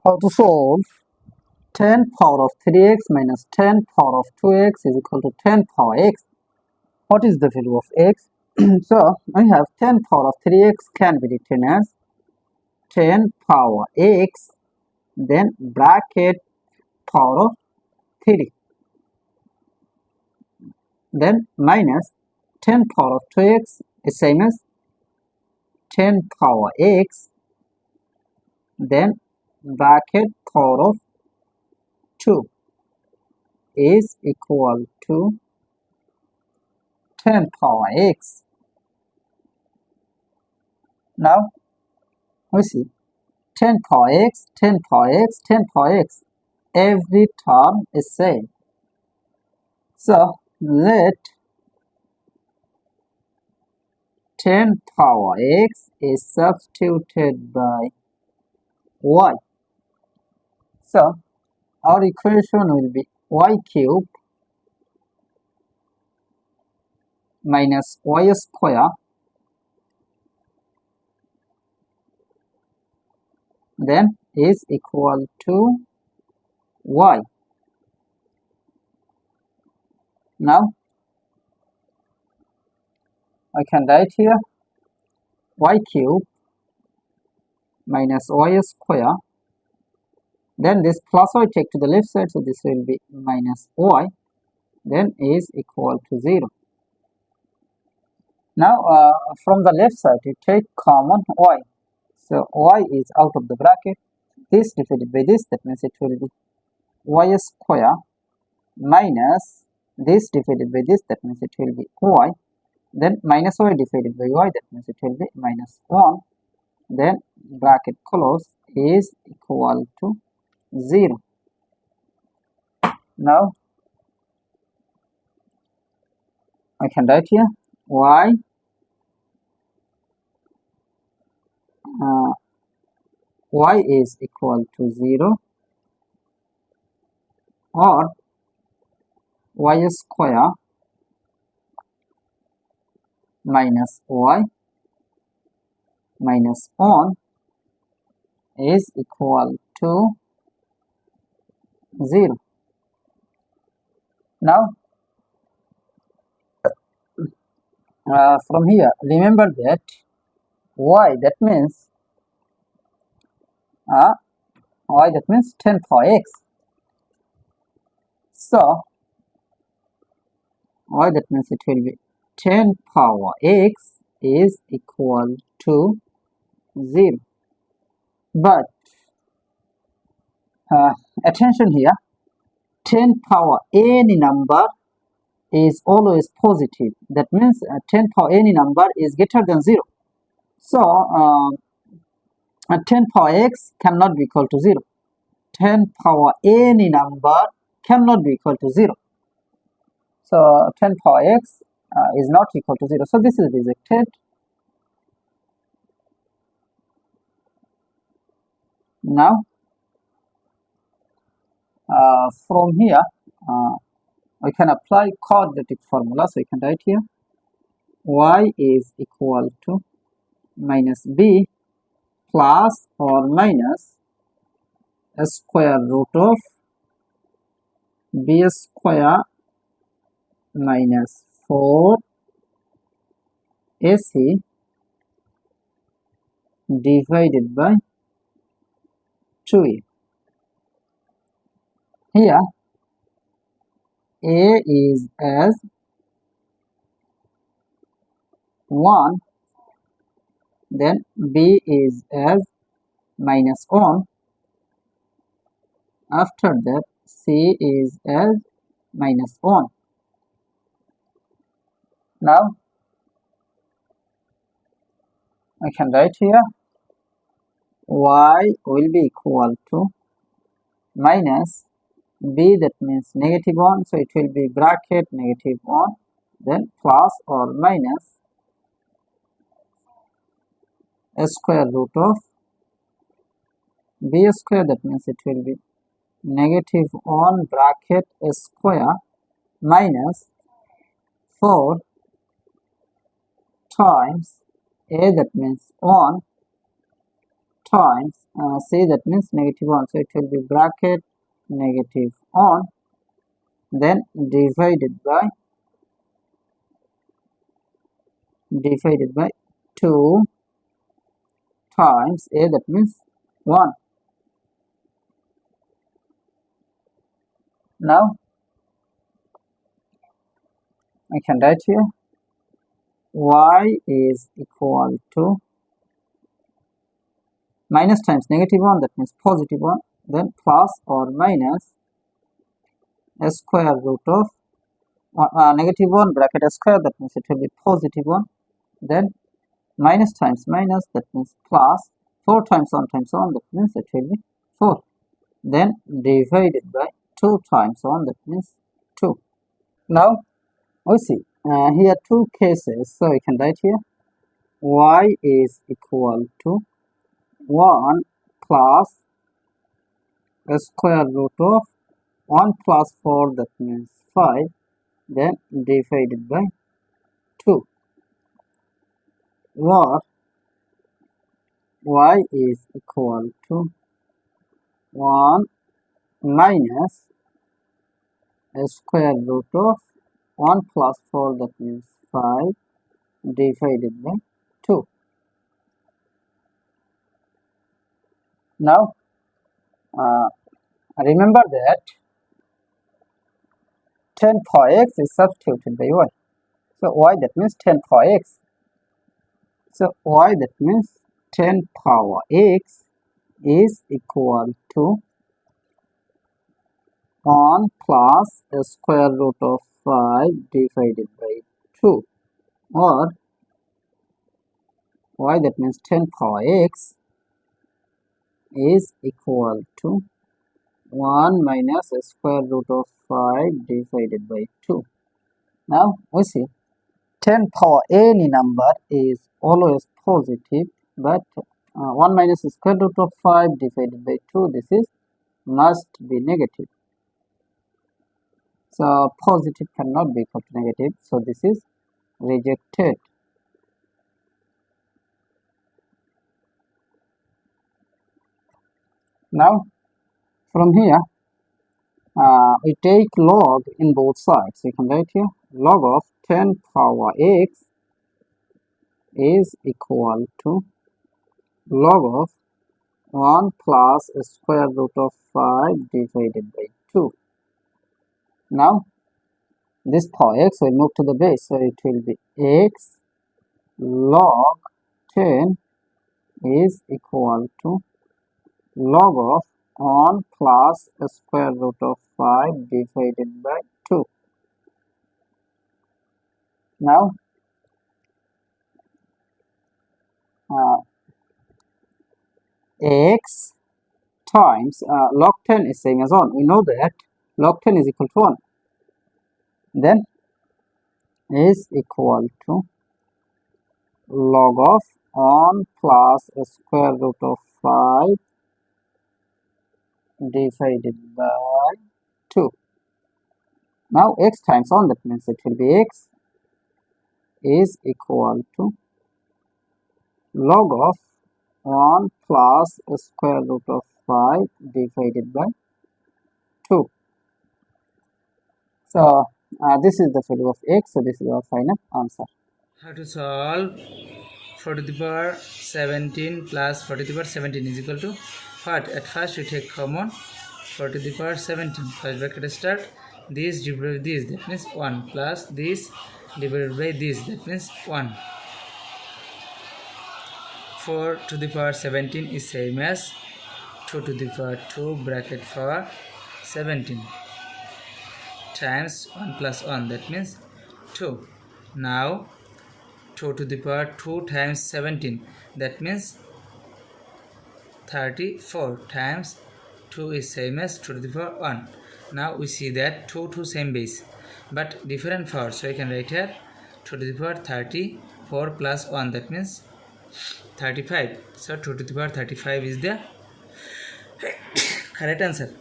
How to solve 10 power of 3x minus 10 power of 2x is equal to 10 power x. What is the value of x? So I have 10 power of 3x can be written as 10 power x, then bracket power of 3, then minus 10 power of 2x is same as 10 power x, then bracket power of 2 is equal to 10 power x. Now we see 10 power x, 10 power x, 10 power x. Every term is same. So let 10 power x is substituted by y. So our equation will be y cube minus y square then is equal to y. Now I can write here y cube minus y square, then this plus y take to the left side, so this will be minus y, then is equal to 0. Now from the left side you take common y, so y is out of the bracket, this divided by this, that means it will be y square minus this divided by this, that means it will be y, then minus y divided by y, that means it will be minus 1, then bracket close is equal to 0. Now I can write here y y is equal to 0 or y square minus y minus 1 is equal to 0. Now from here remember that y, that means 10 power x. So y, that means it will be 10 power x is equal to 0. But attention here, 10 power any number is always positive. That means 10 power any number is greater than 0. So 10 power x cannot be equal to 0. 10 power any number cannot be equal to 0. So 10 power x is not equal to 0. So this is rejected. Now from here we can apply quadratic formula. So we can write here y is equal to minus b plus or minus a square root of b square minus 4 ac divided by 2a. Here a is as 1, then b is as minus 1, after that c is as minus 1. Now I can write here y will be equal to minus b, that means negative 1, so it will be bracket negative 1, then plus or minus a square root of b square, that means it will be negative 1 bracket a square minus 4 times a, that means 1, times say that means negative 1, so it will be bracket negative 1, then divided by 2 times a, that means 1. Now I can write here y is equal to minus times negative 1, that means positive 1, then plus or minus a square root of negative 1 bracket a square, that means it will be positive 1, then minus times minus, that means plus, 4 times 1 times 1, that means it will be 4, then divided by 2 times 1, that means 2. Now we see here two cases, so we can write here y is equal to 1 plus a square root of 1 plus 4, that means 5, then divided by 2, or y is equal to 1 minus a square root of 1 plus 4, that means 5, divided by 2. Now remember that 10 power x is substituted by y. So y, that means 10 power x. So y, that means 10 power x is equal to 1 plus a square root of 5 divided by 2, or y, that means 10 power x is equal to 1 minus a square root of 5 divided by 2. Now we see 10 power any number is always positive, but 1 minus the square root of 5 divided by 2, this is must be negative. So positive cannot be equal to negative, so this is rejected. Now from here we take log in both sides. You can write here log of 10 power x is equal to log of 1 plus a square root of 5 divided by 2. Now this power x will move to the base, so it will be x log 10 is equal to log of 1 plus a square root of 5 divided by 2. Now x times log 10 is same as 1. We know that log 10 is equal to 1. Then is equal to log of 1 plus a square root of 5 divided by 2. Now x times 1, that means it will be x is equal to log of 1 plus a square root of 5 divided by 2. So this is the value of x, so this is our final answer. How to solve 4 to the power 17 plus 4 to the power 17 is equal to what? At first we take common 4 to the power 17. First bracket start, this divided by this, that means 1, plus this divided by this, that means 1. 4 to the power 17 is same as 2 to the power 2 bracket for 17 times 1 plus 1, that means 2. Now 2 to the power 2 times 17, that means 34 times 2 is same as 2 to the power 1. Now we see that 2 same base but different power, so I can write here 2 to the power 34 plus 1, that means 35. So 2 to the power 35 is the correct answer.